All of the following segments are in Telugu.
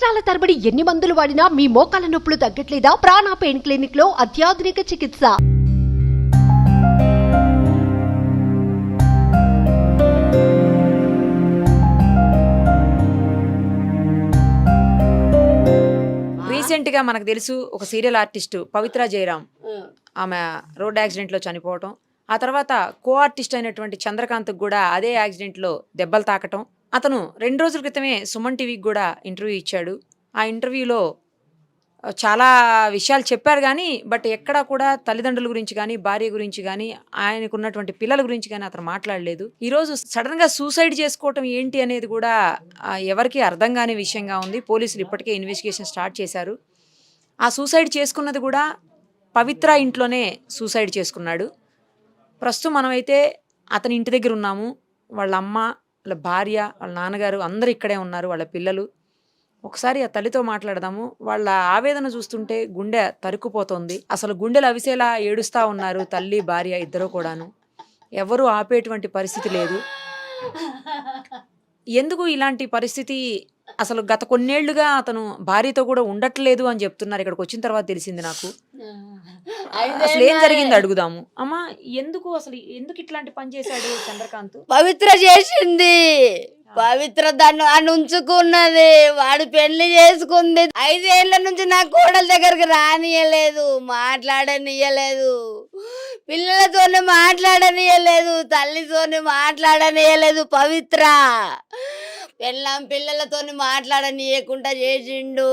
సంవత్సరాల తరబడి ఎన్ని మందులు వాడినా మీ మోకాల నొప్పులు తగ్గట్లేదా? ప్రాణ పెయిన్ క్లినిక్ లో అత్యాధునిక చికిత్స. రీసెంట్గా మనకు తెలుసు ఒక సీరియల్ ఆర్టిస్టు పవిత్ర జయరాం, ఆమె రోడ్ యాక్సిడెంట్లో చనిపోవటం. ఆ తర్వాత కో ఆర్టిస్ట్ అయినటువంటి చంద్రకాంత్కి కూడా అదే యాక్సిడెంట్లో దెబ్బలు తాకటం. అతను 2 రోజుల క్రితమే సుమన్ టీవీకి కూడా ఇంటర్వ్యూ ఇచ్చాడు. ఆ ఇంటర్వ్యూలో చాలా విషయాలు చెప్పారు కానీ ఎక్కడా కూడా తల్లిదండ్రుల గురించి కానీ, భార్య గురించి కానీ, ఆయనకు ఉన్నటువంటి పిల్లల గురించి కానీ అతను మాట్లాడలేదు. ఈరోజు సడన్గా సూసైడ్ చేసుకోవటం ఏంటి అనేది కూడా ఎవరికి అర్థం కాని విషయంగా ఉంది. పోలీసులు ఇప్పటికే ఇన్వెస్టిగేషన్ స్టార్ట్ చేశారు. ఆ సూసైడ్ చేసుకున్నది కూడా పవిత్ర ఇంట్లోనే సూసైడ్ చేసుకున్నాడు. ప్రస్తుతం మనమైతే అతని ఇంటి దగ్గర ఉన్నాము. వాళ్ళ అమ్మ, వాళ్ళ భార్య, వాళ్ళ నాన్నగారు అందరూ ఇక్కడే ఉన్నారు, వాళ్ళ పిల్లలు. ఒకసారి ఆ తల్లితో మాట్లాడదాము. వాళ్ళ ఆవేదన చూస్తుంటే గుండె తరుక్కుపోతుంది. అసలు గుండెలు అవిసేలా ఏడుస్తూ ఉన్నారు తల్లి భార్య ఇద్దరు కూడాను. ఎవరు ఆపేటువంటి పరిస్థితి లేదు. ఎందుకు ఇలాంటి పరిస్థితి? అసలు గత కొన్నేళ్లుగా అతను భార్యతో కూడా ఉండట్లేదు అని చెప్తున్నారు. ఇక్కడికి వచ్చిన తర్వాత తెలిసింది నాకు. అసలు ఏం జరిగింది అడుగుదాము. అమ్మా, ఎందుకు ఇట్లాంటి పని చేశాడు చంద్రకాంత్? పవిత్ర చేసింది. పవిత్ర దాన్ని ఉంచుకున్నది. వాడు పెళ్లి చేసుకుంది. 5 ఏళ్ల నుంచి నా కోడల దగ్గరికి రానియలేదు, మాట్లాడనియలేదు, పిల్లలతోనే మాట్లాడనియలేదు, తల్లితోనే మాట్లాడనియలేదు. పవిత్ర పిల్లలతోని మాట్లాడనీయకుండా చేసిండు.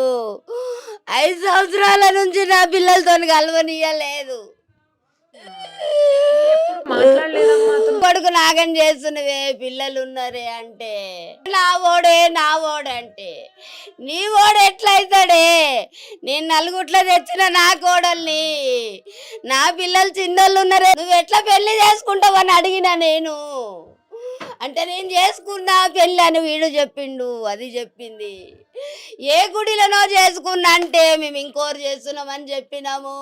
5 సంవత్సరాల నుంచి నా పిల్లలతోని కలవనీయలేదు. కొడుకు నాగం చేస్తున్నవే, పిల్లలు ఉన్నారే అంటే నా ఓడంటే నీ ఓడు ఎట్లయితాడే? నేను నలుగుట్ల తెచ్చిన నా కోడల్ని, నా పిల్లలు చిన్నోళ్ళు ఉన్నారే, నువ్వు ఎట్లా పెళ్లి చేసుకుంటావని అడిగినా నేను. అంటే నేను చేసుకున్నా పెళ్ళి అని వీడు చెప్పిండు, అది చెప్పింది. ఏ గుడిలోనో చేసుకున్నా అంటే మేము ఇంకోరు చేస్తున్నామని చెప్పినాము.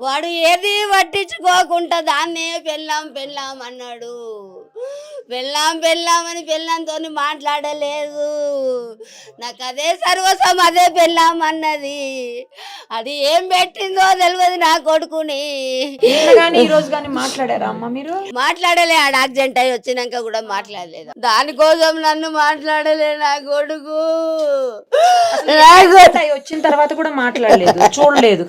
వాడు ఏది పట్టించుకోకుండా దాన్నే పెళ్ళాం అన్నాడు. పెళ్ళామని పెళ్ళంతో మాట్లాడలేదు. నాకు అదే సర్వస్వం, అదే పెళ్ళాం అన్నది. అది ఏం పెట్టిందో తెలియదు నా కొడుకుని. మాట్లాడారా అమ్మ మీరు? మాట్లాడలే. ఆడ యాక్సిడెంట్ అయి వచ్చినాక కూడా మాట్లాడలేదు. దానికోసం నన్ను మాట్లాడలే నా కొడుకు. వచ్చిన తర్వాత కూడా మాట్లాడలేదు, చూడలేదు.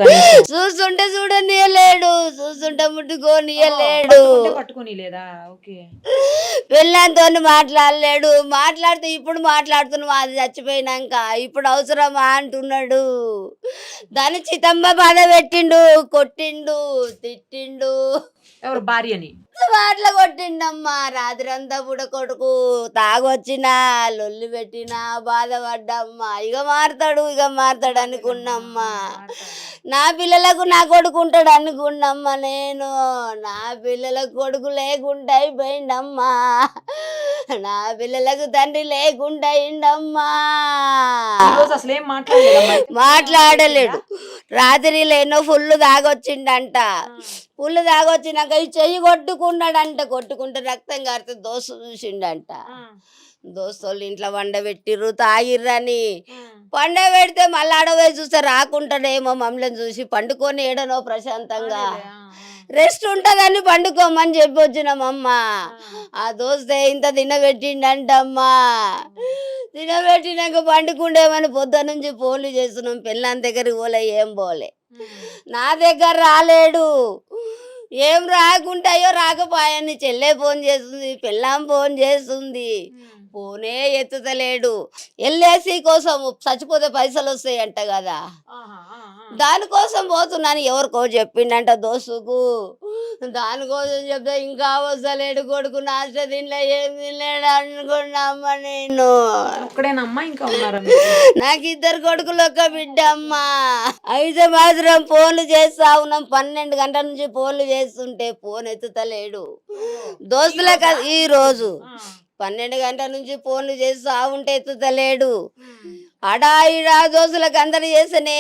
చూస్తుంటే చూడనియలేడు, చూస్తుంటే ముట్టుకోనియలేడు, పట్టుకొని లేదా? ఓకే. పెళ్ళంతో మాట్లాడలేడు. మాట్లాడితే ఇప్పుడు మాట్లాడుతున్నాం, అది చచ్చిపోయినాక ఇప్పుడు అవసరమా అంటున్నాడు. దాన్ని చితంబ బాధ పెట్టిండు, కొట్టిండు, తిట్టిండు. ఎవరు? భార్యని మాటలు కొట్టిండమ్మా. రాత్రంతా కూడా కొడుకు తాగొచ్చినా, లొల్లి పెట్టినా బాధపడ్డమ్మా. ఇక మారుతాడు అనుకున్నమ్మా. నా పిల్లలకు నా కొడుకు ఉంటాడు అనుకున్నమ్మా నేను. నా పిల్లలకు కొడుకు లేకుండా అయిపోయిండమ్మా. నా పిల్లలకు తండ్రి లేకుండా అయిండమ్మా. మాట్లాడలేడు. రాత్రి లేనో ఫుల్ తాగొచ్చిండంట. పుల్లు తాగొచ్చినాక ఈ చెయ్యి కొట్టుకున్నాడంట. కొట్టుకుంటే రక్తం కారితే దోస్తు చూసిండంట. దోస్తులు ఇంట్లో వండబెట్టిర్రు, తాగిర్రని. పెడితే మళ్ళీ ఆడవేసి చూస్తే రాకుంటాడేమో మమ్మల్ని చూసి. పండుకొని ఏడనో ప్రశాంతంగా రెస్ట్ ఉంటుందని పండుకోమని చెప్పి వచ్చినామమ్మా. ఆ దోస్తే ఇంత తినబెట్టిండంటమ్మా. తినబెట్టినాక పండుకుండేమని పొద్దు నుంచి ఫోన్లు చేస్తున్నాం. పెళ్ళాం దగ్గరికి పోలే, ఏం పోలే. నా దగ్గర రాలేడు. ఏం రాకుంటాయో రాకపోయాని చెల్లె ఫోన్ చేస్తుంది, పెళ్ళాం ఫోన్ చేస్తుంది, ఫోనే ఎత్తుతలేడు. ఎల్ఐసి కోసం చచ్చిపోతే పైసలు వస్తాయంట కదా, దానికోసం పోతున్నాను ఎవరికో చెప్పిండంట దోస్తుకు. దానికోసం చెప్తే ఇంకా వస్తలేడు కొడుకు. నాశ తినలే, ఏం తినలేడు అనుకున్నామ్మా నేను. నాకు 2 కొడుకులు, 1 బిడ్డ అమ్మా. 5 మాత్రం ఫోన్లు చేస్తా ఉన్నాం. 12 గంటల నుంచి ఫోన్లు చేస్తుంటే ఫోన్ ఎత్తుతలేడు. దోస్తులే కదా ఈ రోజు 12 గంటల నుంచి ఫోన్లు చేస్తా ఉంటే ఎత్తుతలేడు. అడాయిడా దోస్తులకు అందరు చేస్తేనే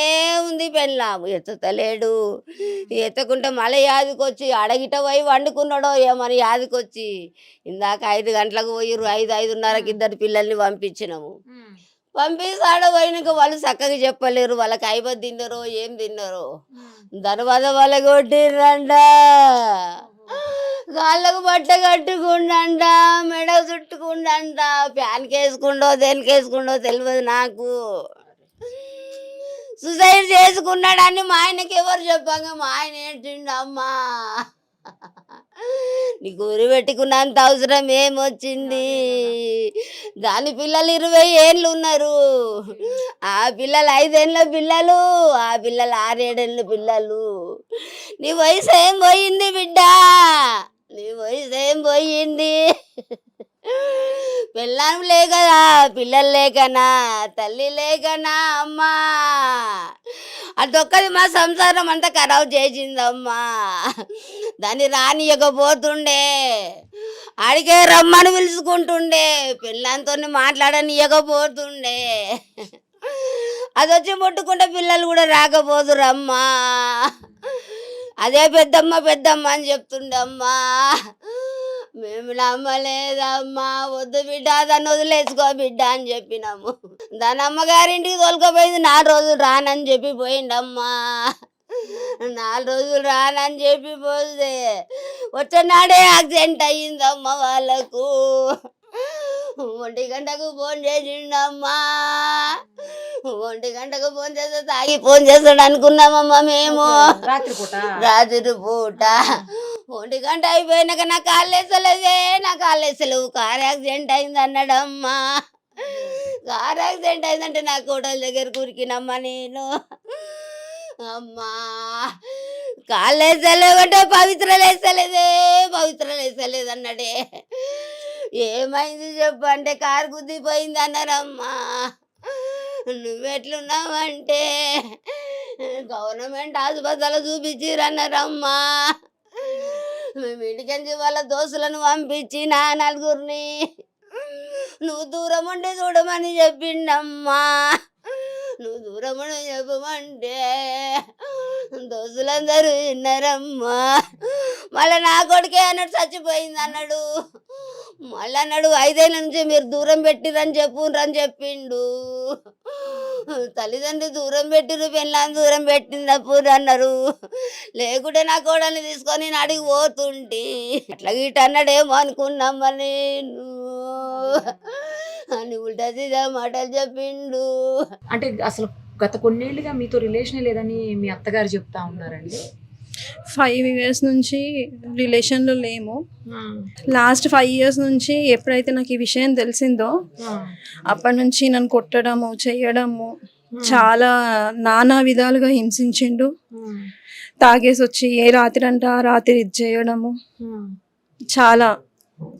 ఉంది. పెళ్ళాము ఎత్తుతలేడు. ఎత్తకుంటే మళ్ళీ యాదికొచ్చి అడగిట పోయి వండుకున్నాడో ఏమని యాదికొచ్చి ఇందాక 5 గంటలకు పోయిర్రు. 5, 5:30కి 2 పిల్లల్ని పంపించినాము. పంపిస్తాడ పోయినాక వాళ్ళు చక్కగా చెప్పలేరు, వాళ్ళకి అయిపోయి తిన్నారో ఏం తిన్నారో. తర్వాత వాళ్ళ కొట్టిర్రంట, కాళ్ళకు బట్ట కట్టుకుండంట, మెడ చుట్టుకుండంట, ఫ్యాన్కి వేసుకుండో దేనికి వేసుకుండో తెలియదు నాకు. సూసైడ్ చేసుకున్నాడని మా ఆయనకి ఎవరు చెప్పంగా మా ఆయన ఏంటిండు, అమ్మా నీకు ఊరి పెట్టుకున్నంత అవసరం ఏమొచ్చింది, దాని పిల్లలు 20 ఏళ్ళు ఉన్నారు, ఆ పిల్లలు 5 ఏళ్ళ పిల్లలు, ఆ పిల్లలు 6 7 పిల్లలు. నీ వయసు ఏం పోయింది బిడ్డ, నీ వయసు ఏం పోయింది. పిల్లం లేకనా, పిల్లలు లేకనా, తల్లి లేకనా అమ్మా, అదొక్కది మా సంసారం అంతా ఖరాబ్ చేసిందమ్మా. దాన్ని రానియకపోతుండే, ఆడికే రమ్మని పిలుచుకుంటుండే, పిల్లలతో మాట్లాడనియకపోతుండే. అది వచ్చి ముట్టుకుంటే పిల్లలు కూడా రాకపోదురమ్మా. అదే పెద్దమ్మ పెద్దమ్మ అని చెప్తుండమ్మా. మేము నమ్మలేదమ్మా, వద్దు బిడ్డ దాన్ని వదిలేసుకో బిడ్డ అని చెప్పినాము. దాని అమ్మగారింటికి తోలుకపోయింది, 4 రోజులు రానని చెప్పి పోయిండమ్మా. 4 రోజులు రానని చెప్పి పోతే వచ్చేనాడే యాక్సిడెంట్ అయ్యిందమ్మా వాళ్ళకు. 1 గంటకు ఫోన్ చేసిండమ్మా, 1 గంటకు ఫోన్ చేస్తే తాగి ఫోన్ చేస్తాడు అనుకున్నామమ్మా మేము. రాత్రి పూట 1 గంట అయిపోయినాక నా కాళ్ళు వేసలేదే, నా కాళ్ళు వేసలేవు, కార్ యాక్సిడెంట్ అయింది అన్నాడమ్మా. కార్ యాక్సిడెంట్ అయిందంటే నా కోడల దగ్గర కురికినమ్మా నేను. అమ్మా కాళ్ళు వేసలేవంటే పవిత్రలు వేసలేదే, పవిత్రలు వేసలేదు అన్నాడే. ఏమైంది చెప్పు అంటే కారు గుద్దిపోయింది అన్నారమ్మా. నువ్వెట్లున్నావంటే గవర్నమెంట్ హాస్పిటల్ చూపించిరన్నారమ్మా. మేము ఇంటికి వాళ్ళ దోస్తులను పంపించి నా 4గురిని నువ్వు దూరం ఉండి చూడమని చెప్పిండమ్మా. నువ్వు దూరం ఉండి చెప్పమంటే దోస్తులందరూ విన్నారమ్మా. మళ్ళీ నా కొడుకే అన్నాడు చచ్చిపోయింది అన్నాడు. మళ్ళీ అన్నాడు 5 ఏళ్ళ నుంచి మీరు దూరం పెట్టిరని చెప్పురని చెప్పిండు. తల్లిదండ్రులు దూరం పెట్టిరు, పెళ్ళాన్ని దూరం పెట్టినప్పుడు అన్నారు. లేకుంటే నా కోడల్ని తీసుకొని నేను అడిగి పోతుంటి. అట్లా గిట్ట అన్నాడేమో అనుకున్నామ్మా నేను అని ఉల్టా సీదా మాటలు చెప్పిండు. అంటే అసలు గత కొన్నేళ్ళుగా మీతో రిలేషన్ లేదని మీ అత్తగారు చెప్తా ఉన్నారండి. 5 years నుంచి రిలేషన్లో లేము. లాస్ట్ 5 years నుంచి ఎప్పుడైతే నాకు ఈ విషయం తెలిసిందో అప్పటి నుంచి నన్ను కొట్టడము చేయడము చాలా నానా విధాలుగా హింసించిండు. తాగేసి వచ్చి ఏ రాత్రి అంటే ఆ రాత్రి ఇది చేయడము చాలా.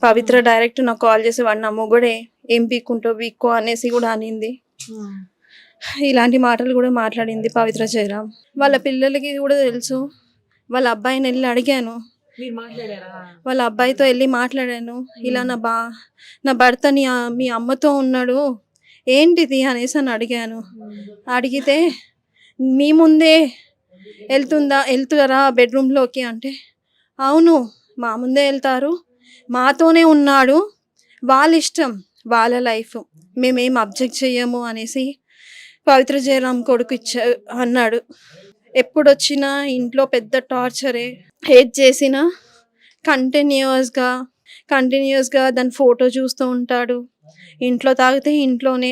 పవిత్ర డైరెక్ట్ నాకు కాల్ చేసి వాడు నా మొగుడే, ఏం పీక్కుంటో పీక్కో అనేసి కూడా అనింది. ఇలాంటి మాటలు కూడా మాట్లాడింది పవిత్ర జయరాం. వాళ్ళ పిల్లలకి కూడా తెలుసు. వాళ్ళ అబ్బాయిని వెళ్ళి అడిగాను, వాళ్ళ అబ్బాయితో వెళ్ళి మాట్లాడాను. ఇలా నా భర్త మీ అమ్మతో ఉన్నాడు ఏంటిది అనేసి అని అడిగాను. అడిగితే మీ ముందే వెళ్తారా బెడ్రూమ్లోకి అంటే, అవును మా ముందే వెళ్తారు, మాతోనే ఉన్నాడు, వాళ్ళ ఇష్టం వాళ్ళ లైఫ్, మేమేం అబ్జెక్ట్ చెయ్యము అనేసి పవిత్ర జయరాం కొడుకు అన్నాడు. ఎప్పుడు వచ్చినా ఇంట్లో పెద్ద టార్చరే. హేట్ చేసినా కంటిన్యూస్గా దాని ఫోటో చూస్తూ ఉంటాడు. ఇంట్లో తాగితే ఇంట్లోనే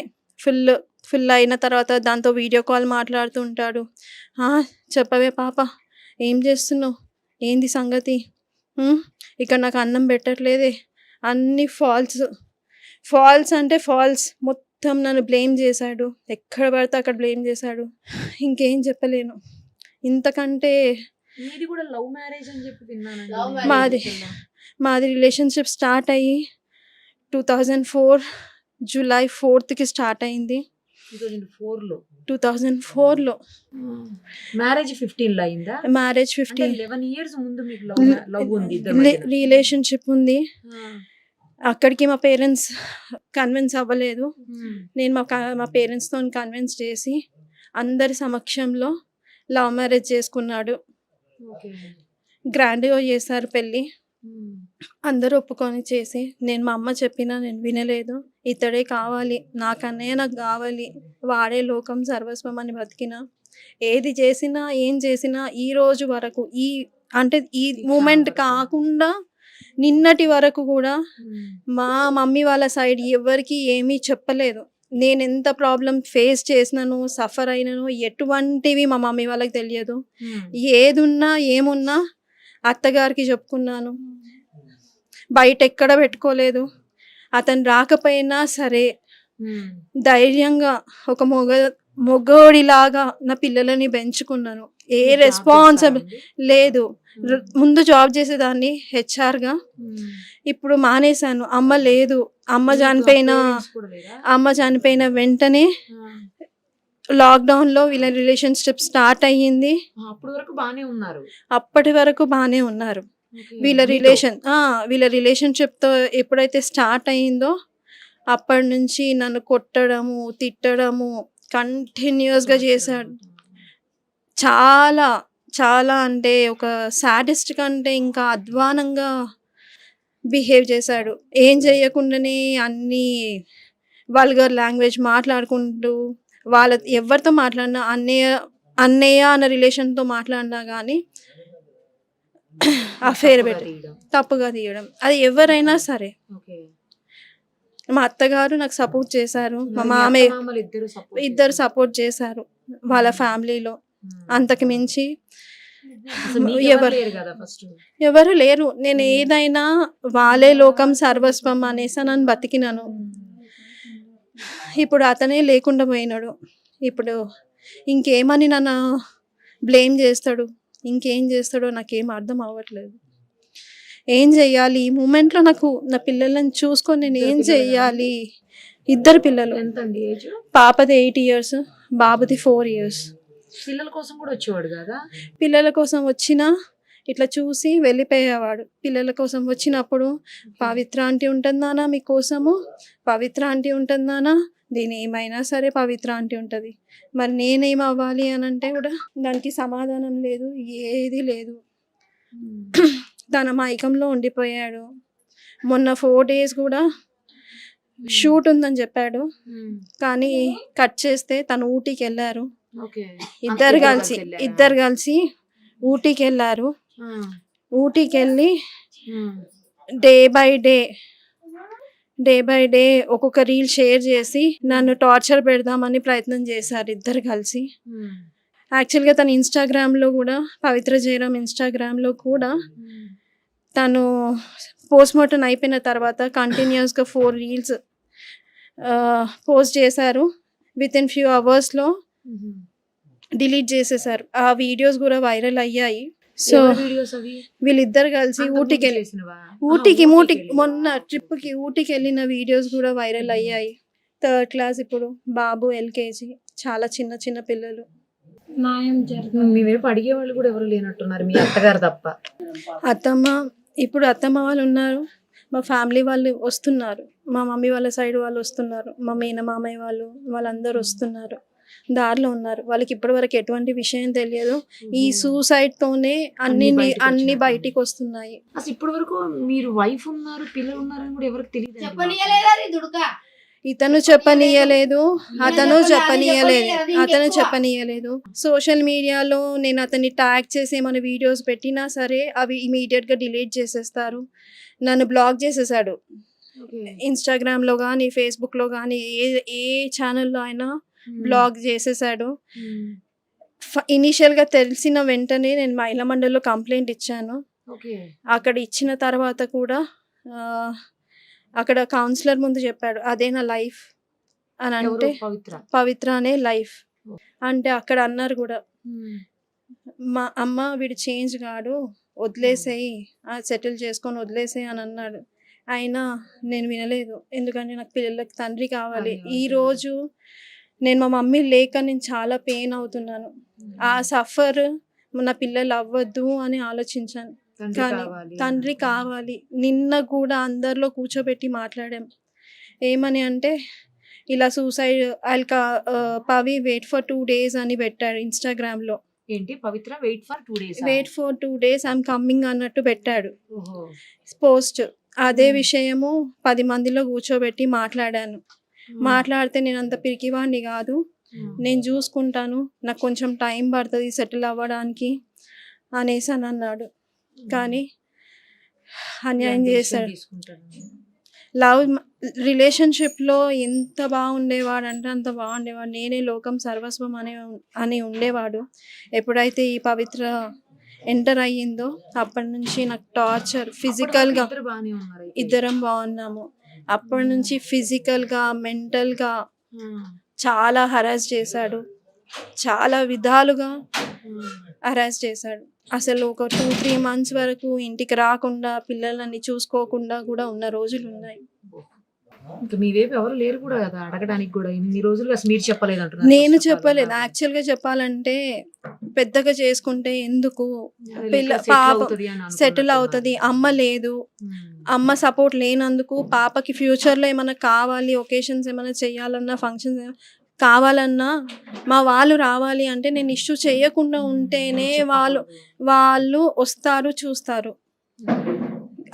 ఫుల్ అయిన తర్వాత దాంతో వీడియో కాల్ మాట్లాడుతూ ఉంటాడు. చెప్పవే పాప, ఏం చేస్తున్నావు, ఏంది సంగతి, ఇక్కడ నాకు అన్నం పెట్టట్లేదే, అన్నీ ఫాల్స్ అంటే ఫాల్స్. మొత్తం నన్ను బ్లేమ్ చేశాడు, ఎక్కడ పడితే అక్కడ బ్లేమ్ చేశాడు. ఇంకేం చెప్పలేను. ఇంతకంటే కూడా లవ్ మ్యారేజ్ అని చెప్పి విన్నాను. మాది రిలేషన్షిప్ స్టార్ట్ అయ్యి 2004 July 4th స్టార్ట్ అయింది. 2004లో మ్యారేజ్ 15లో అయిందా? మ్యారేజ్ 15. 11 years ముందు మీకు లవ్ ఉంది, రిలేషన్షిప్ ఉంది. అక్కడికి మా పేరెంట్స్ కన్విన్స్ అవ్వలేదు. నేను మా పేరెంట్స్తో కన్విన్స్ చేసి అందరి సమక్షంలో లవ్ మ్యారేజ్ చేసుకున్నాడు. గ్రాండ్గా చేశారు పెళ్ళి. అందరూ ఒప్పుకొని చేసి నేను మా అమ్మ చెప్పినా నేను వినలేదు. ఇతడే కావాలి, నాకన్నయ్య నాకు కావాలి, వాడే లోకం సర్వస్వం అని బతికిన. ఏది చేసినా ఏం చేసినా ఈ రోజు వరకు అంటే ఈ మూమెంట్ కాకుండా నిన్నటి వరకు కూడా మా మమ్మీ వాళ్ళ సైడ్ ఎవరికి ఏమీ చెప్పలేదు. నేను ఎంత ప్రాబ్లం ఫేస్ చేసినాను, సఫర్ అయినాను ఎటువంటివి మా మమ్మీ వాళ్ళకి తెలియదు. ఏదున్నా ఏమున్నా అత్తగారికి చెప్పుకున్నాను, బయట ఎక్కడ పెట్టుకోలేదు. అతను రాకపోయినా సరే ధైర్యంగా ఒక మొగోడిలాగా నా పిల్లలని పెంచుకున్నాను. ఏ రెస్పాన్సిబుల్ లేదు. ముందు జాబ్ చేసేదాన్ని హెచ్ఆర్గా, ఇప్పుడు మానేశాను. అమ్మ లేదు. అమ్మ చనిపోయిన వెంటనే లాక్డౌన్లో వీళ్ళ రిలేషన్షిప్ స్టార్ట్ అయ్యింది. అప్పటి వరకు బాగానే ఉన్నారు. వీళ్ళ రిలేషన్షిప్తో ఎప్పుడైతే స్టార్ట్ అయ్యిందో అప్పటి నుంచి నన్ను కొట్టడము, తిట్టడము కంటిన్యూస్గా చేశాడు. చాలా చాలా అంటే ఒక సాడిస్ట్ కంటే ఇంకా అధ్వానంగా బిహేవ్ చేశాడు. ఏం చేయకుండానే అన్ని వల్గర్ లాంగ్వేజ్ మాట్లాడుకుంటూ ఎవరితో మాట్లాడినా అన్నయ్య అన్న రిలేషన్తో మాట్లాడినా కానీ అఫేర్ పెట్టి తప్పుగా తీయడం, అది ఎవరైనా సరే. మా అత్తగారు నాకు సపోర్ట్ చేశారు, మా మామయ్య ఇద్దరు సపోర్ట్ చేశారు వాళ్ళ ఫ్యామిలీలో. అంతకు మించి ఎవరు లేరు. నేను ఏదైనా వాళ్ళే లోకం సర్వస్వం అనేసి నన్ను బతికినాను. ఇప్పుడు అతనే లేకుండా పోయినాడు. ఇప్పుడు ఇంకేమని నన్ను బ్లేమ్ చేస్తాడు, ఇంకేం చేస్తాడో నాకేం అర్థం అవ్వట్లేదు. ఏం చెయ్యాలి ఈ మూమెంట్లో? నాకు నా పిల్లలను చూసుకొని నేను ఏం చెయ్యాలి? ఇద్దరు పిల్లలు, పాపది 8 years, బాబుది 4 years. పిల్లల కోసం కూడా వచ్చేవాడు కదా? పిల్లల కోసం వచ్చినా ఇట్లా చూసి వెళ్ళిపోయేవాడు. పిల్లల కోసం వచ్చినప్పుడు పవిత్ర ఆంటీ ఉంటుందానా మీకోసము, పవిత్ర ఆంటీ ఉంటుందానా, దీని ఏమైనా సరే పవిత్ర ఆంటీ ఉంటుంది. మరి నేనేం అవ్వాలి అని అంటే కూడా దానికి సమాధానం లేదు, ఏది లేదు. తన మైకంలో ఉండిపోయాడు. మొన్న 4 days కూడా షూట్ ఉందని చెప్పాడు, కానీ కట్ చేస్తే తను ఊటీకి వెళ్ళారు. ఇద్దరు కలిసి ఊటీకి వెళ్ళారు. ఊటీకి వెళ్ళి డే బై డే ఒక్కొక్క రీల్ షేర్ చేసి నన్ను టార్చర్ పెడదామని ప్రయత్నం చేశారు ఇద్దరు కలిసి. యాక్చువల్గా తను ఇన్స్టాగ్రామ్లో కూడా, పవిత్ర జయరాం ఇన్స్టాగ్రామ్లో కూడా తను పోస్ట్మార్టం అయిపోయిన తర్వాత కంటిన్యూస్గా 4 reels పోస్ట్ చేశారు. విత్ ఇన్ ఫ్యూ అవర్స్లో డిలీట్ చేసేసారు. ఆ వీడియోస్ కూడా వైరల్ అయ్యాయి. సో వీళ్ళిద్దరు కలిసి ఊటీకి మొన్న ట్రిప్కి ఊటీకి వెళ్ళిన వీడియోస్ కూడా వైరల్ అయ్యాయి. 3rd class ఇప్పుడు, బాబు LKG, చాలా చిన్న చిన్న పిల్లలు. మీ వైపు అడిగే వాళ్ళు కూడా ఎవరు లేనట్టున్నారు, మీ అత్తగారు తప్ప. అత్తమ్మ వాళ్ళు ఉన్నారు, మా ఫ్యామిలీ వాళ్ళు వస్తున్నారు, మా మమ్మీ వాళ్ళ సైడ్ వాళ్ళు వస్తున్నారు, మా మేనమామయ్య వాళ్ళందరూ వస్తున్నారు, దారిలో ఉన్నారు. వాళ్ళకి ఇప్పటి వరకు ఎటువంటి విషయం తెలియదు. ఈ సూసైడ్ తోనే అన్ని బయటికి వస్తున్నాయి. అసలు ఇప్పటి వరకు మీరు వైఫ్ ఉన్నారు, పిల్లలు ఉన్నారని కూడా ఎవరికి తెలియదు. అతను చెప్పనీయలేదు. సోషల్ మీడియాలో నేను అతన్ని ట్యాగ్ చేసి ఏమైనా వీడియోస్ పెట్టినా సరే అవి ఇమీడియట్గా డిలీట్ చేసేస్తారు. నన్ను బ్లాక్ చేసేసాడు. ఇన్స్టాగ్రామ్లో కానీ, ఫేస్బుక్లో కానీ, ఏ ఛానల్లో అయినా బ్లాక్ చేసేసాడు. ఇనీషియల్గా తెలిసిన వెంటనే నేను మహిళా మండలిలో కంప్లైంట్ ఇచ్చాను. అక్కడ ఇచ్చిన తర్వాత కూడా అక్కడ కౌన్సిలర్ ముందు చెప్పాడు, అదే నా లైఫ్ అని. అంటే పవిత్ర అనే లైఫ్ అంటే అక్కడ అన్నారు కూడా, మా అమ్మ వీడు చేంజ్ కాడు, వదిలేసేయి, సెటిల్ చేసుకొని వదిలేసేయి అని అన్నాడు. అయినా నేను వినలేదు, ఎందుకంటే నాకు పిల్లలకి తండ్రి కావాలి. ఈరోజు నేను మా మమ్మీ లేక నేను చాలా పెయిన్ అవుతున్నాను. ఆ సఫర్ నా పిల్లలు అవ్వద్దు అని ఆలోచించాను. కానీ తండ్రి కావాలి. నిన్న కూడా అందరిలో కూర్చోబెట్టి మాట్లాడాం. ఏమని అంటే, ఇలా suicide Pavi wait for 2 days అని పెట్టాడు ఇన్స్టాగ్రామ్లో. ఏంటి Pavitra wait for 2 days wait for 2 days I'm coming అన్నట్టు పెట్టాడు పోస్ట్. అదే విషయము 10 మందిలో కూర్చోబెట్టి మాట్లాడాను. మాట్లాడితే నేను అంత పిరికివాడిని కాదు, నేను చూసుకుంటాను, నాకు కొంచెం టైం పడుతుంది సెటిల్ అవ్వడానికి అనేసి అని అన్నాడు. కానీ అన్యాయం చేశాడు. లవ్ రిలేషన్షిప్లో ఎంత బాగుండేవాడంటే అంత బాగుండేవాడు. నేనే లోకం సర్వస్వం అని ఉండేవాడు. ఎప్పుడైతే ఈ పవిత్ర ఎంటర్ అయ్యిందో అప్పటి నుంచి నాకు టార్చర్ ఫిజికల్గా, ఇద్దరం బాగున్నాము. అప్పటి నుంచి ఫిజికల్గా మెంటల్గా చాలా హరాస్ చేశాడు, చాలా విధాలుగా హరాస్ చేశాడు. అసలు ఒక 2-3 months వరకు ఇంటికి రాకుండా పిల్లలని చూసుకోకుండా కూడా ఉన్న రోజులు ఉన్నాయి. ఇంకా మీ వైపు ఎవరు లేరు కూడా కదా అడగడానికి కూడా, ఇన్ని రోజులుగా మీరు చెప్పలేదు అంటున్నారు. నేను చెప్పలేదు. యాక్చువల్గా చెప్పాలంటే పెద్దగా చేసుకుంటే ఎందుకు, పాప సెటిల్ అవుతుంది, అమ్మ లేదు, అమ్మ సపోర్ట్ లేనందుకు పాపకి ఫ్యూచర్లో ఏమైనా కావాలి, ఒకేషన్స్ ఏమైనా చేయాలన్నా, ఫంక్షన్స్ కావాలన్నా మా వాళ్ళు రావాలి అంటే నేను ఇష్యూ చేయకుండా ఉంటేనే వాళ్ళు వస్తారు చూస్తారు.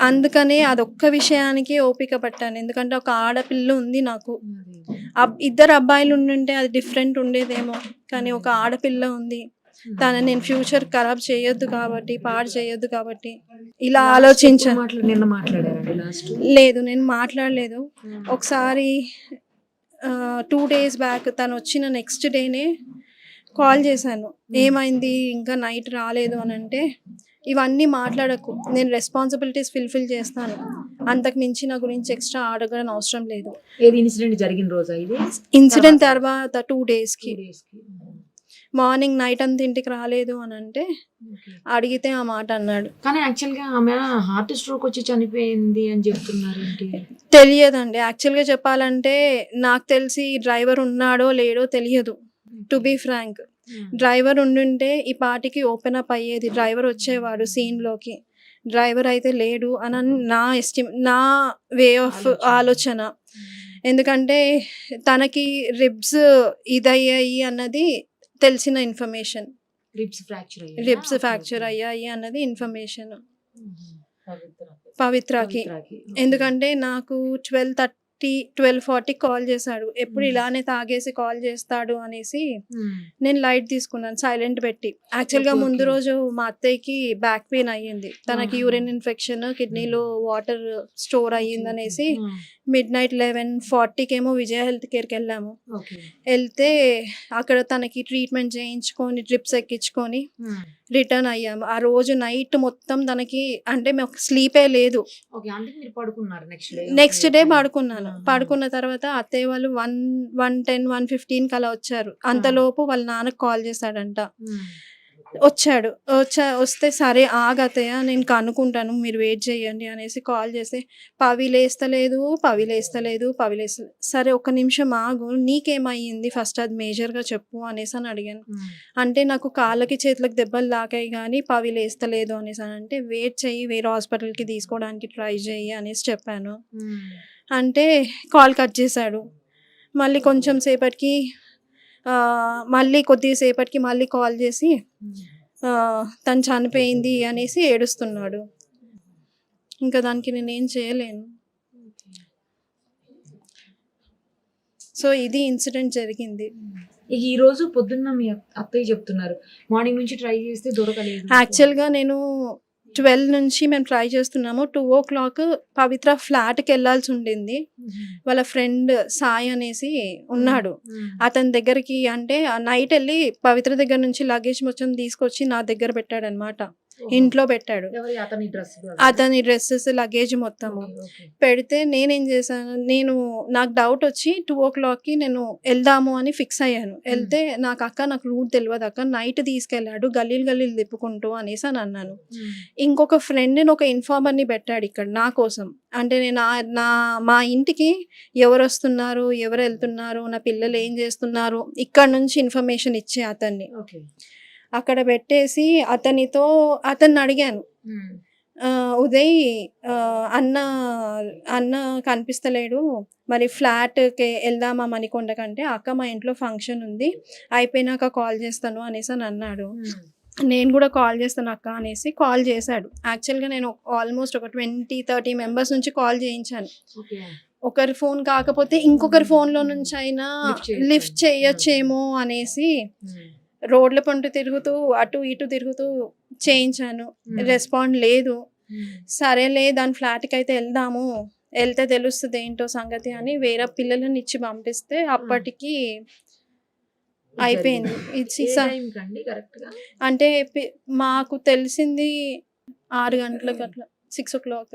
అందుకనే అదొక్క విషయానికి ఓపిక పట్టాను. ఎందుకంటే ఒక ఆడపిల్ల ఉంది నాకు. ఇద్దరు అబ్బాయిలు ఉండుంటే అది డిఫరెంట్ ఉండేదేమో, కానీ ఒక ఆడపిల్ల ఉంది. తనని నేను ఫ్యూచర్ ఖరాబ్ చేయొద్దు కాబట్టి, పాడు చేయొద్దు కాబట్టి ఇలా ఆలోచించాను. నిన్న మాట్లాడారండి లాస్ట్? లేదు, నేను మాట్లాడలేదు. ఒకసారి 2 days బ్యాక్ తను వచ్చిన నెక్స్ట్ డేనే కాల్ చేశాను. ఏమైంది ఇంకా నైట్ రాలేదు అని అంటే, ఇవన్నీ మాట్లాడకు, నేను రెస్పాన్సిబిలిటీస్ ఫుల్ఫిల్ చేస్తాను, అంతకు మించి నా గురించి ఎక్స్ట్రా అడగడం అవసరం లేదు. ఏది ఇన్సిడెంట్ జరిగిన రోజా ఇది? ఇన్సిడెంట్ తర్వాత 2 daysకి మార్నింగ్ నైట్ అంతా ఇంటికి రాలేదు అని అంటే అడిగితే ఆ మాట అన్నాడు. కానీ యాక్చువల్గా ఆమె హార్ట్ స్ట్రోక్ వచ్చి చనిపోయింది అని చెప్తున్నారు. తెలియదండి. యాక్చువల్గా చెప్పాలంటే నాకు తెలిసి డ్రైవర్ ఉన్నాడో లేడో తెలియదు. టు బీ ఫ్రాంక్, డ్రైవర్ ఉండుంటే ఈ పాటికి ఓపెన్ అప్ అయ్యేది, డ్రైవర్ వచ్చేవాడు సీన్లోకి. డ్రైవర్ అయితే లేడు అని నా వే ఆఫ్ ఆలోచన. ఎందుకంటే తనకి రిబ్స్ ఇదయ్యాయి అన్నది తెలిసిన ఇన్ఫర్మేషన్, రిబ్స్ ఫ్రాక్చర్ అయ్యాయి అన్నది ఇన్ఫర్మేషన్ పవిత్రకి. ఎందుకంటే నాకు 12:40 కాల్ చేశాడు. ఎప్పుడు ఇలానే తాగేసి కాల్ చేస్తాడు అనేసి నేను లైట్ తీసుకున్నాను, సైలెంట్ పెట్టి. యాక్చువల్గా ముందు రోజు మా అత్తయ్యకి బ్యాక్ పెయిన్ అయ్యింది, తనకి యూరిన్ ఇన్ఫెక్షన్, కిడ్నీలో వాటర్ స్టోర్ అయ్యింది అనేసి midnight 11:40కేమో విజయ హెల్త్ కేర్కి వెళ్ళాము. వెళ్తే అక్కడ తనకి ట్రీట్మెంట్ చేయించుకొని డ్రిప్స్ ఎక్కించుకొని రిటర్న్ అయ్యాము. ఆ రోజు నైట్ మొత్తం తనకి అంటే మాకు స్లీపే లేదు. నెక్స్ట్ డే పడుకున్నాను. పడుకున్న తర్వాత అత్తయ్య వాళ్ళు 1:10, 1:15 అలా వచ్చారు. అంతలోపు వాళ్ళ నాన్నకు కాల్ చేశాడంట. వస్తే సరే ఆగతయ్య నేను కనుక్కుంటాను, మీరు వెయిట్ చేయండి అనేసి కాల్ చేస్తే పవిలేస్తలేదు. సరే ఒక్క నిమిషం ఆగు, నీకేమయ్యింది ఫస్ట్ అది మేజర్గా చెప్పు అనేసి అని అడిగాను. అంటే నాకు కాళ్ళకి చేతులకు దెబ్బలు తాకాయి కానీ పవిలేస్తలేదు అనేసి అని అంటే, వెయిట్ చెయ్యి, వేరే హాస్పిటల్కి తీసుకోవడానికి ట్రై చెయ్యి అనేసి చెప్పాను. అంటే కాల్ కట్ చేశాడు. మళ్ళీ కొంచెం సేపటికి కొద్దిసేపటికి మళ్ళీ కాల్ చేసి తను చనిపోయింది అనేసి ఏడుస్తున్నాడు. ఇంకా దానికి నేనేం చేయలేను. సో ఇది ఇన్సిడెంట్ జరిగింది. ఈ రోజు పొద్దున్న మీ అత్తయ్య చెప్తున్నారు మార్నింగ్ నుంచి ట్రై చేస్తే దొరకలేదు. యాక్చువల్గా నేను 12 నుంచి మేము ట్రై చేస్తున్నాము. 2 o'clock పవిత్ర ఫ్లాట్కి వెళ్ళాల్సి ఉండింది. వాళ్ళ ఫ్రెండ్ సాయి అనేసి ఉన్నాడు, అతని దగ్గరికి. అంటే నైట్ వెళ్ళి పవిత్ర దగ్గర నుంచి లగేజ్ మొత్తం తీసుకొచ్చి నా దగ్గర పెట్టాడు అనమాట. ఇంట్లో పెట్టాడు అతని డ్రెస్సెస్ లగేజ్ మొత్తము పెడితే నేనేం చేశాను, నాకు డౌట్ వచ్చి 2 o'clockకి నేను వెళ్దాము అని ఫిక్స్ అయ్యాను. వెళ్తే నాకు రూట్ తెలియదు అక్క, నైట్ తీసుకెళ్ళాడు గల్లీలు తిప్పుకుంటూ అనేసి అని అన్నాను. ఇంకొక ఫ్రెండ్ని ఒక ఇన్ఫార్మర్ని పెట్టాడు ఇక్కడ నా కోసం. అంటే నేను మా ఇంటికి ఎవరు వస్తున్నారు, ఎవరు వెళ్తున్నారు, నా పిల్లలు ఏం చేస్తున్నారు, ఇక్కడ నుంచి ఇన్ఫర్మేషన్ ఇచ్చే అతన్ని అక్కడ పెట్టేసి అతన్ని అడిగాను, ఉదయ్ అన్న అన్న కనిపిస్తలేడు, మరి ఫ్లాట్కి వెళ్దామా మణికొండ కంటే, అక్క మా ఇంట్లో ఫంక్షన్ ఉంది అయిపోయినాక కాల్ చేస్తాను అనేసి అని అన్నాడు. నేను కూడా కాల్ చేస్తాను అక్క అనేసి కాల్ చేశాడు. యాక్చువల్గా నేను ఆల్మోస్ట్ ఒక 20-30 మెంబర్స్ నుంచి కాల్ చేయించాను. ఒకరి ఫోన్ కాకపోతే ఇంకొకరి ఫోన్లో నుంచి అయినా లిఫ్ట్ చేయొచ్చేమో అనేసి రోడ్ల పంట తిరుగుతూ అటు ఇటు తిరుగుతూ చేయించాను. రెస్పాండ్ లేదు. సరేలే దాని ఫ్లాట్కి అయితే వెళ్దాము, వెళ్తే తెలుస్తుంది ఏంటో సంగతి అని వేరే పిల్లలను ఇచ్చి పంపిస్తే అప్పటికి అయిపోయింది. అంటే మాకు తెలిసింది 6 గంటలకు అట్లా, 6 o'clock,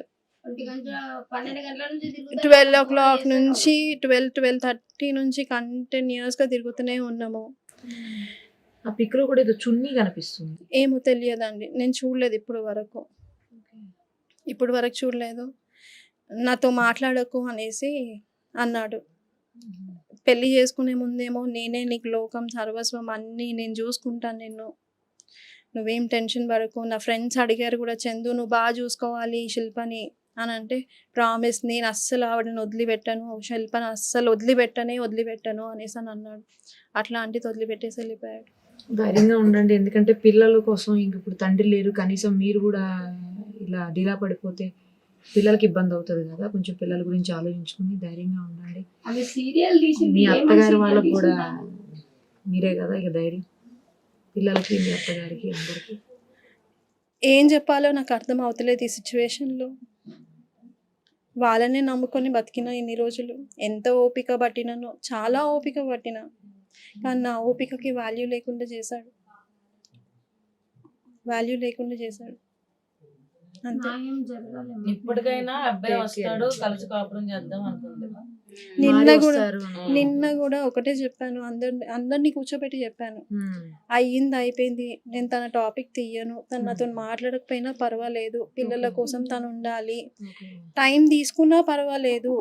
12 o'clock నుంచి 12-12:30 నుంచి కంటిన్యూస్గా తిరుగుతూనే ఉన్నాము. ఆ పిక్ లో కూడా ఏదో చున్నీ కనిపిస్తుంది. ఏమో తెలియదండి, నేను చూడలేదు ఇప్పుడు వరకు చూడలేదు. నాతో మాట్లాడకు అనేసి అన్నాడు. పెళ్లి చేసుకునే ముందేమో నేనే నీకు లోకం సర్వస్వం అన్నీ నేను చూసుకుంటాను, నువ్వేం టెన్షన్ పడకు. నా ఫ్రెండ్స్ అడిగారు కూడా, చందు నువ్వు బాగా చూసుకోవాలి శిల్పని అని అంటే, ప్రామిస్ నేను అస్సలు ఆవిడని వదిలిపెట్టాను, శిల్పని అస్సలు వదిలిపెట్టాను అనేసి అని అన్నాడు. అట్లాంటిది వదిలిపెట్టేసి వెళ్ళిపోయాడు. ధైర్యంగా ఉండండి, ఎందుకంటే పిల్లల కోసం ఇంక ఇప్పుడు తండ్రి లేరు, కనీసం మీరు కూడా ఇలా డీలా పడిపోతే పిల్లలకి ఇబ్బంది అవుతుంది కదా. కొంచెం పిల్లల గురించి ఆలోచించుకుని ధైర్యంగా ఉండండి. మీ అత్తగారి వాళ్ళకి కూడా మీరే కదా ఇక ధైర్యం, పిల్లలకి మీ అత్తగారికి అందరికి. ఏం చెప్పాలో నాకు అర్థం అవుతలేదు ఈ సిచ్యువేషన్లో. వాళ్ళనే నమ్ముకొని బతికిన ఇన్ని రోజులు, ఎంత ఓపిక పట్టినానో, చాలా ఓపిక పట్టినా, కానీ నా ఓపికకి వాల్యూ లేకుండా చేశాడు. అంతే. ఇప్పటికైనా అబ్బాయి వస్తాడు, కలిసి కాపురం చేద్దాం అనుకుంది. నిన్న కూడా ఒకటే చెప్పాను, అందరినీ కూర్చోబెట్టి చెప్పాను, అయిపోయింది, నేను తన టాపిక్ తీయను, తను నాతో మాట్లాడకపోయినా పర్వాలేదు, పిల్లల కోసం తను ఉండాలి, టైం తీసుకున్నా పర్వాలేదు,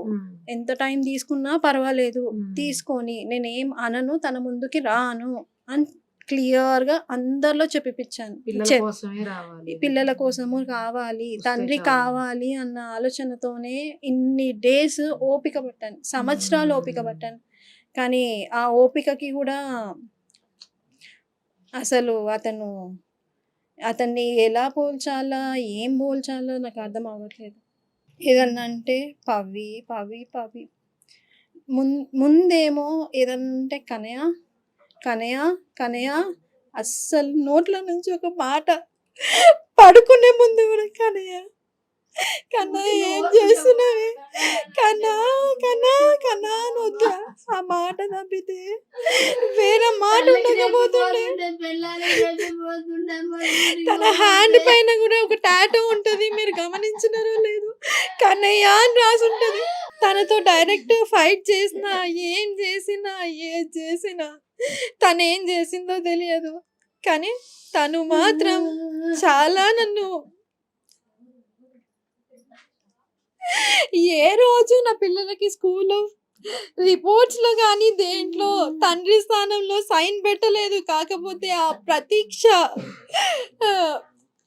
ఎంత టైం తీసుకున్నా పర్వాలేదు, తీసుకొని నేనేం అనను, తన ముందుకి రాను అని క్లియర్గా అందరిలో చెప్పిపించాను. పిల్లల కోసము కావాలి, తండ్రి కావాలి అన్న ఆలోచనతోనే ఇన్ని డేస్ ఓపిక పట్టాను, సంవత్సరాలు ఓపిక పట్టాను. కానీ ఆ ఓపికకి కూడా అసలు అతన్ని ఎలా పోల్చాలా, ఏం పోల్చాలో నాకు అర్థం అవ్వట్లేదు. ఏదన్నా అంటే పవి పవి పవి, ముందేమో ఏదంటే కనయ అస్సలు నోట్ల నుంచి ఒక మాట, పడుకునే ముందు కూడా కన్నా ఏం చేస్తున్నావే, కన్నా అని వద్దా, ఆ మాట తప్పితే వేరే మాట ఉండకపోతుండే. తన హ్యాండ్ పైన కూడా ఒక టాటూ ఉంటుంది, మీరు గమనించినారో లేదు, కన్నయ్య అని రాసి ఉంటుంది. తనతో డైరెక్ట్ ఫైట్ చేసినా, ఏం చేసినా తను ఏం చేసిందో తెలియదు, కానీ తను మాత్రం చాలా నన్ను, ఏ రోజు నా పిల్లలకి స్కూల్లో రిపోర్ట్స్లో కానీ దేంట్లో తండ్రి స్థానంలో సైన్ పెట్టలేదు. కాకపోతే ఆ ప్రతీక్ష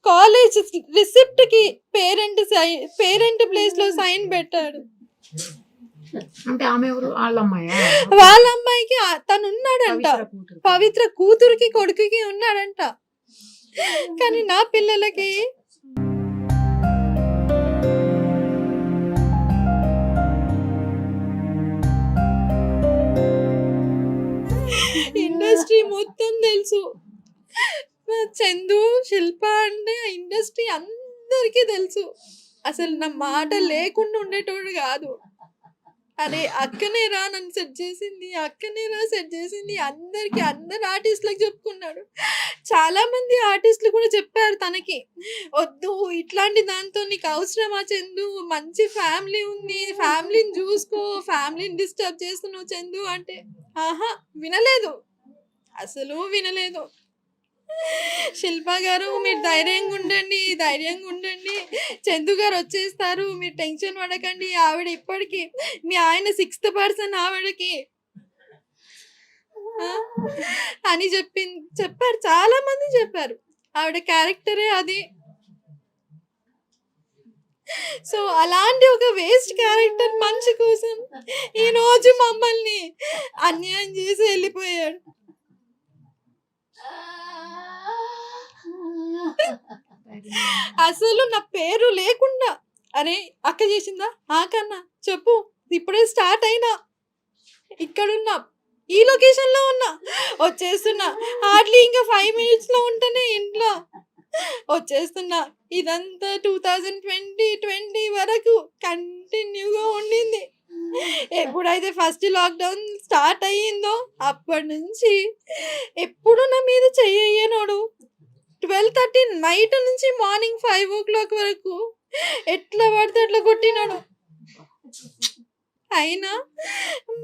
కాలేజ్ రిసిప్ట్కి పేరెంట్ ప్లేస్లో సైన్ పెట్టాడు. అంటే ఆమె ఎవరు, వాళ్ళ అమ్మాయికి తను ఉన్నాడంట, పవిత్ర కూతురికి కొడుకుకి ఉన్నాడంట, కానీ నా పిల్లలకి ఇండస్ట్రీ మొత్తం తెలుసు. చందు, శిల్ప అంటే ఆ ఇండస్ట్రీ అందరికీ తెలుసు. అసలు నా మాట లేకుండా ఉండేటోడు కాదు. అరే అక్కనే రా నన్ను సెట్ చేసింది, అందరికి, అందరు ఆర్టిస్టులకు చెప్పుకున్నాడు. చాలా మంది ఆర్టిస్టులు కూడా చెప్పారు తనకి, వద్దు ఇట్లాంటి దాంతో నీకు అవసరమా చందు, మంచి ఫ్యామిలీ ఉంది, ఫ్యామిలీని చూసుకో, ఫ్యామిలీని డిస్టర్బ్ చేస్తున్నావు చందు అంటే, వినలేదు, అసలు వినలేదు. శిల్ప గారు మీరు ధైర్యంగా ఉండండి, చందు గారు వచ్చేస్తారు, మీరు టెన్షన్ పడకండి, ఆవిడ ఇప్పటికీ మీ ఆయన 6th person ఆవిడకి అని చెప్పారు. చాలా మంది చెప్పారు, ఆవిడ క్యారెక్టరే అది. సో అలాంటి ఒక వేస్ట్ క్యారెక్టర్ మనిషి కోసం ఈ రోజు మమ్మల్ని అన్యాయం చేసి వెళ్ళిపోయాడు. అసలు నా పేరు లేకుండా అరే అక్క చేసిందా కన్నా చెప్పు, ఇప్పుడే స్టార్ట్ అయినా, ఇక్కడున్నా, ఈ లొకేషన్ లో ఉన్నా, వచ్చేస్తున్నా, హార్డ్లీ ఇంకా 5 minutes లో ఉంటేనే ఇంట్లో వచ్చేస్తున్నా. ఇదంతా 2020 వరకు కంటిన్యూగా ఉండింది. ఎప్పుడైతే ఫస్ట్ లాక్డౌన్ స్టార్ట్ అయ్యిందో అప్పటి నుంచి ఎప్పుడు నా మీద చెయ్యనోడు. 12:30 నైట్ నుంచి మార్నింగ్ 5 o'clock వరకు ఎట్లా పడితే అట్లా కొట్టినాడు. అయినా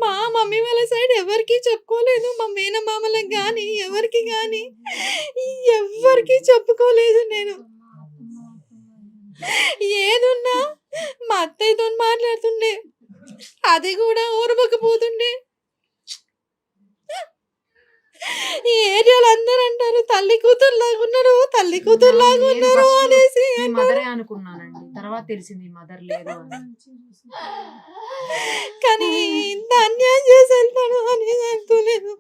మా మమ్మీ వాళ్ళ సైడ్ ఎవరికి చెప్పుకోలేదు, మా మేనమామలకు కానీ ఎవరికి కానీ చెప్పుకోలేదు. నేను ఏదున్నా మా అత్తయ్యతో మాట్లాడుతుండే, అది కూడా ఊరబోకపోతుండే. ఈ ఏరియాలో అందరూ అంటారు తల్లి కూతురు లాగున్నారు, తల్లి కూతురు లాగున్నారు అనేసి. మదరే అనుకున్నానండి, తర్వాత తెలిసింది మదర్ లేదు అని. కానీ ఇంత అన్యాయం చేసి వెళ్తాడు అనేది అనుకోలేదు.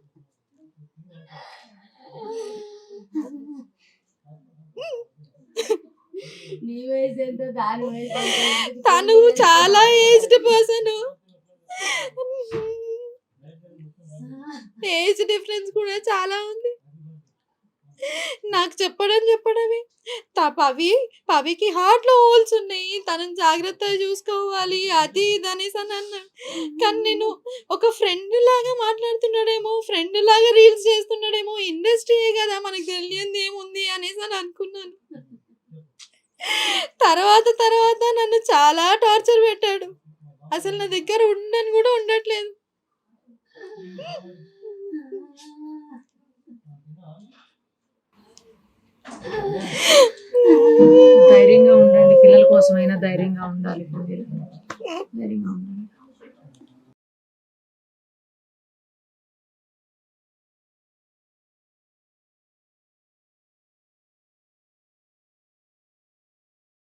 తను చాలా ఏజ్డ్ పర్సన్, ఏజ్ డిఫరెన్స్ కూడా చాలా ఉంది. నాకు చెప్పడమే పవికి హార్ట్ లో హోల్స్ ఉన్నాయి, తనని జాగ్రత్తగా చూసుకోవాలి, అది ఇది అనేసి అని అన్నాడు. కానీ నేను ఒక ఫ్రెండ్ లాగా మాట్లాడుతున్నాడేమో, ఫ్రెండ్ లాగా రీల్స్ చేస్తున్నాడేమో, ఇండస్ట్రీయే కదా మనకు తెలియంది ఏముంది అనేసి అని అనుకున్నాను. తర్వాత నన్ను చాలా టార్చర్ పెట్టాడు. అసలు నా దగ్గర ఉండని కూడా ఉండట్లేదు. ధైర్యంగా ఉండండి, పిల్లల కోసమైనా ధైర్యంగా ఉండాలి. ధైర్యంగా ఉండాలి.